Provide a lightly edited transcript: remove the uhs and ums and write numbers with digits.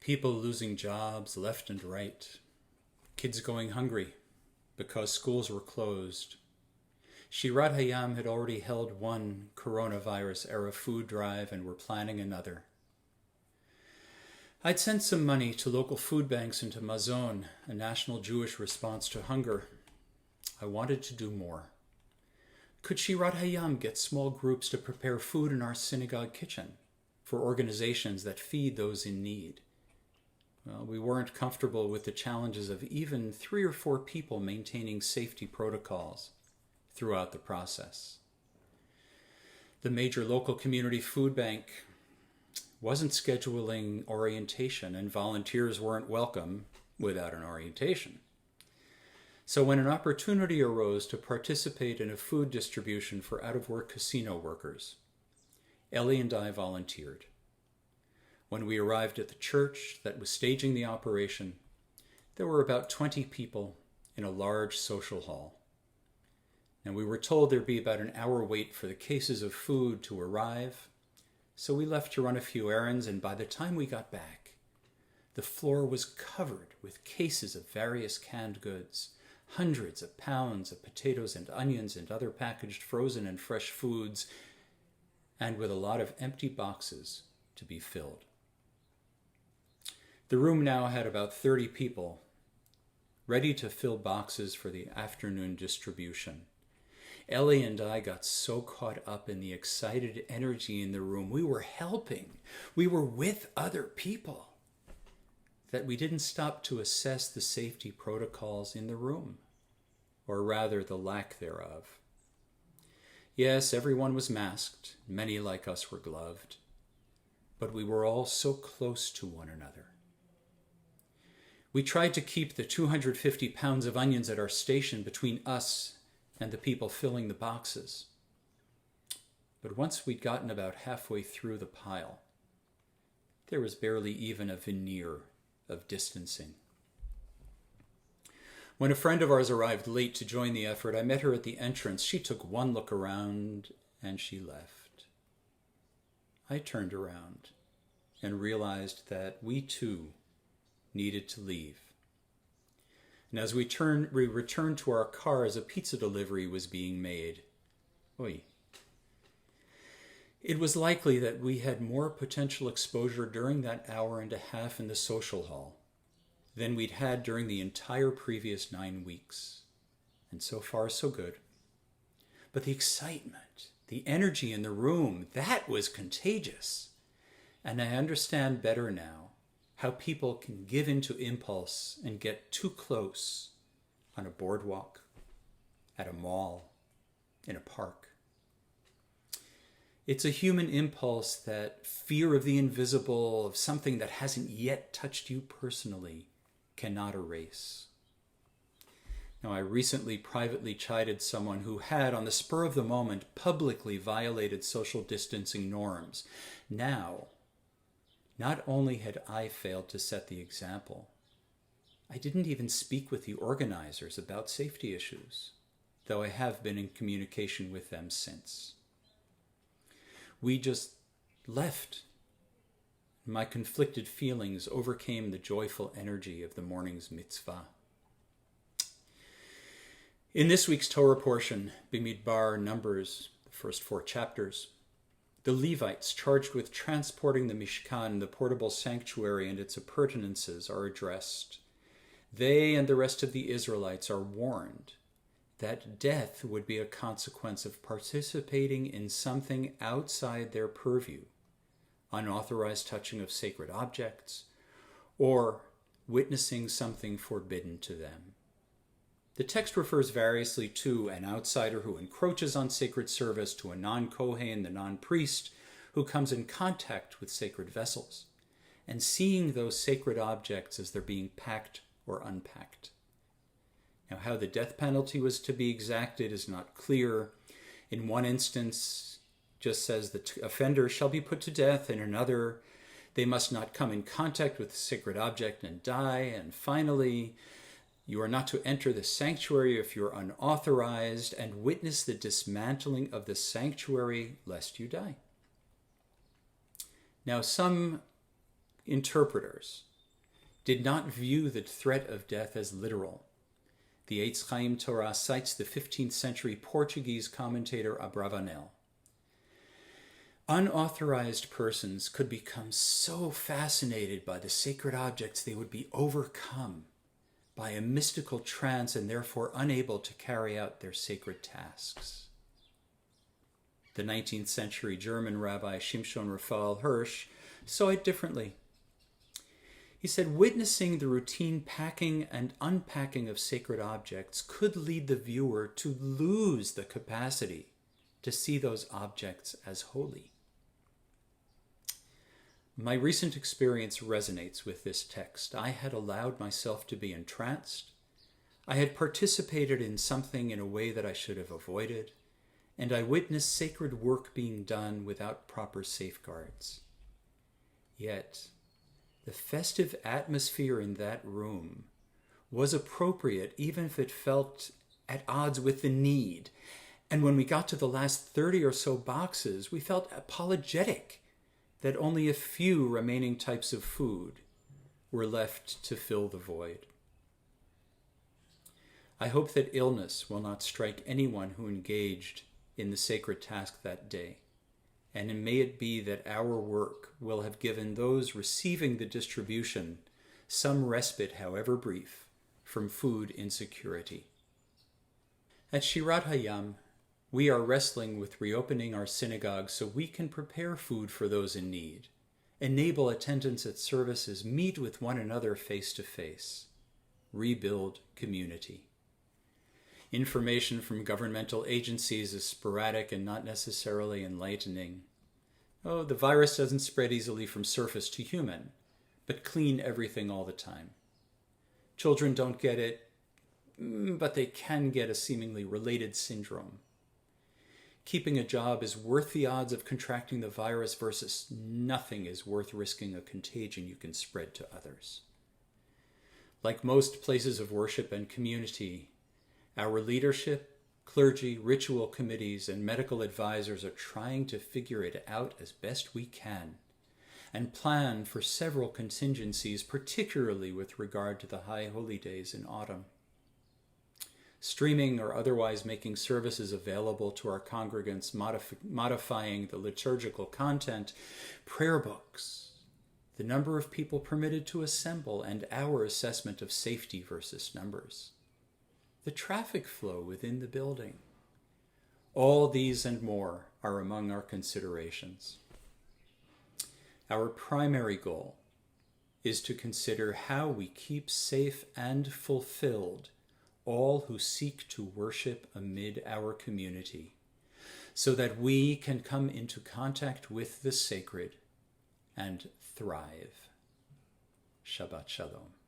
People losing jobs left and right. Kids going hungry because schools were closed. Shirat Hayam had already held one coronavirus-era food drive and were planning another. I'd sent some money to local food banks and to Mazon, a national Jewish response to hunger. I wanted to do more. Could Shirat Hayam get small groups to prepare food in our synagogue kitchen for organizations that feed those in need? Well, we weren't comfortable with the challenges of even 3 or 4 people maintaining safety protocols throughout the process. The major local community food bank wasn't scheduling orientation, and volunteers weren't welcome without an orientation. So when an opportunity arose to participate in a food distribution for out-of-work casino workers, Ellie and I volunteered. When we arrived at the church that was staging the operation, there were about 20 people in a large social hall. And we were told there'd be about an hour wait for the cases of food to arrive, so we left to run a few errands, and by the time we got back, the floor was covered with cases of various canned goods, hundreds of pounds of potatoes and onions and other packaged frozen and fresh foods, and with a lot of empty boxes to be filled. The room now had about 30 people ready to fill boxes for the afternoon distribution. Ellie and I got so caught up in the excited energy in the room. We were helping. We were with other people, that we didn't stop to assess the safety protocols in the room, or rather the lack thereof. Yes, everyone was masked. Many like us were gloved. But we were all so close to one another. We tried to keep the 250 pounds of onions at our station between us and the people filling the boxes. But once we'd gotten about halfway through the pile, there was barely even a veneer of distancing. When a friend of ours arrived late to join the effort, I met her at the entrance. She took one look around and she left. I turned around and realized that we too needed to leave. And as we returned to our cars, a pizza delivery was being made. Oy. It was likely that we had more potential exposure during that hour and a half in the social hall than we'd had during the entire previous 9 weeks. And so far, so good. But the excitement, the energy in the room, that was contagious. And I understand better now how people can give into impulse and get too close on a boardwalk, at a mall, in a park. It's a human impulse that fear of the invisible, of something that hasn't yet touched you personally, cannot erase. Now, I recently privately chided someone who had, on the spur of the moment, publicly violated social distancing norms. Now, not only had I failed to set the example, I didn't even speak with the organizers about safety issues, though I have been in communication with them since. We just left. My conflicted feelings overcame the joyful energy of the morning's mitzvah. In this week's Torah portion, Bemidbar, Numbers, the first 4 chapters, the Levites charged with transporting the Mishkan, the portable sanctuary, and its appurtenances are addressed. They and the rest of the Israelites are warned that death would be a consequence of participating in something outside their purview, unauthorized touching of sacred objects, or witnessing something forbidden to them. The text refers variously to an outsider who encroaches on sacred service, to a non-Kohen, the non-priest, who comes in contact with sacred vessels, and seeing those sacred objects as they're being packed or unpacked. Now, how the death penalty was to be exacted is not clear. In one instance, just says the offender shall be put to death. In another, they must not come in contact with the sacred object and die. And finally, you are not to enter the sanctuary if you're unauthorized, and witness the dismantling of the sanctuary lest you die. Now, some interpreters did not view the threat of death as literal. The Eitz Chaim Torah cites the 15th century Portuguese commentator Abravanel. Unauthorized persons could become so fascinated by the sacred objects they would be overcome by a mystical trance and therefore unable to carry out their sacred tasks. The 19th century German Rabbi Shimshon Raphael Hirsch saw it differently. He said, witnessing the routine packing and unpacking of sacred objects could lead the viewer to lose the capacity to see those objects as holy. My recent experience resonates with this text. I had allowed myself to be entranced. I had participated in something in a way that I should have avoided, and I witnessed sacred work being done without proper safeguards. Yet, the festive atmosphere in that room was appropriate even if it felt at odds with the need. And when we got to the last 30 or so boxes, we felt apologetic that only a few remaining types of food were left to fill the void. I hope that illness will not strike anyone who engaged in the sacred task that day, and may it be that our work will have given those receiving the distribution some respite, however brief, from food insecurity. At Shirat Hayam, we are wrestling with reopening our synagogue so we can prepare food for those in need, enable attendance at services, meet with one another face to face, rebuild community. Information from governmental agencies is sporadic and not necessarily enlightening. Oh, the virus doesn't spread easily from surface to human, but clean everything all the time. Children don't get it, but they can get a seemingly related syndrome. Keeping a job is worth the odds of contracting the virus versus nothing is worth risking a contagion you can spread to others. Like most places of worship and community, our leadership, clergy, ritual committees, and medical advisors are trying to figure it out as best we can and plan for several contingencies, particularly with regard to the high holy days in autumn. Streaming or otherwise making services available to our congregants, modifying the liturgical content, prayer books, the number of people permitted to assemble, and our assessment of safety versus numbers, the traffic flow within the building. All these and more are among our considerations. Our primary goal is to consider how we keep safe and fulfilled all who seek to worship amid our community, so that we can come into contact with the sacred and thrive. Shabbat Shalom.